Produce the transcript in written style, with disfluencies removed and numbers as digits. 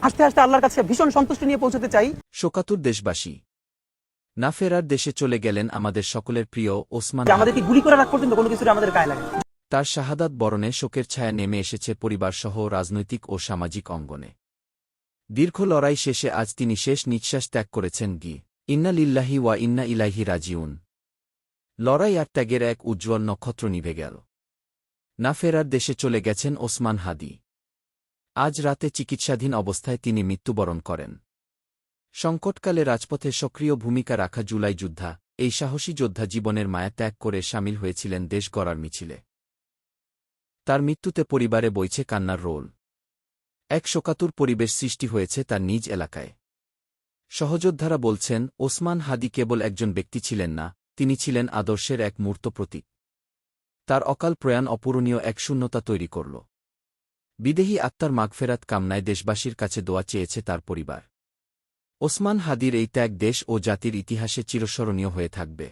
আস্তে আস্তে আল্লাহর কাছে ভীষণ সন্তুষ্টি নিয়ে পৌঁছতে চাই। শোকাতুর দেশবাসী, না ফেরার দেশে চলে গেলেন আমাদের সকলের প্রিয় ওসমান আমাদেরকে গুলি করে রাখ পর্যন্ত কোনো কিছু আমাদের গায়ে লাগে। তার শাহাদাত বরণে শোকের ছায়া নেমে এসেছে পরিবারসহ রাজনৈতিক ও সামাজিক অঙ্গনে। দীর্ঘ লড়াই শেষে আজ তিনি শেষ নিঃশ্বাস ত্যাগ করেছেন। ইন্না লিল্লাহি ওয়া ইন্না ইলাইহি রাজিউন। লড়াই আর ত্যাগের এক উজ্জ্বল নক্ষত্র নিভে গেল। না ফেরার দেশে চলে গেছেন ওসমান হাদি। আজ রাতে চিকিৎসাধীন অবস্থায় তিনি মৃত্যুবরণ করেন। সংকটকালে রাজপথে সক্রিয় ভূমিকা রাখা জুলাই যোদ্ধা, এই সাহসী যোদ্ধা জীবনের মায়া ত্যাগ করে সামিল হয়েছিলেন দেশ গড়ার মিছিলে। তার মৃত্যুতে পরিবারে বইছে কান্নার রোল। এক শোকাতুর পরিবেশ সৃষ্টি হয়েছে তার নিজ এলাকায়। সহযোদ্ধারা বলছেন, ওসমান হাদি কেবল একজন ব্যক্তি ছিলেন না, তিনি ছিলেন আদর্শের এক মূর্ত প্রতীক। তার অকাল প্রয়াণ অপূরণীয় এক শূন্যতা তৈরি করল। বিদেহী আত্মার মাগফেরাত কামনায় দেশবাসীর কাছে দোয়া চেয়েছে তার পরিবার। ওসমান হাদির এই ত্যাগ দেশ ও জাতির ইতিহাসে চিরস্মরণীয় হয়ে থাকবে।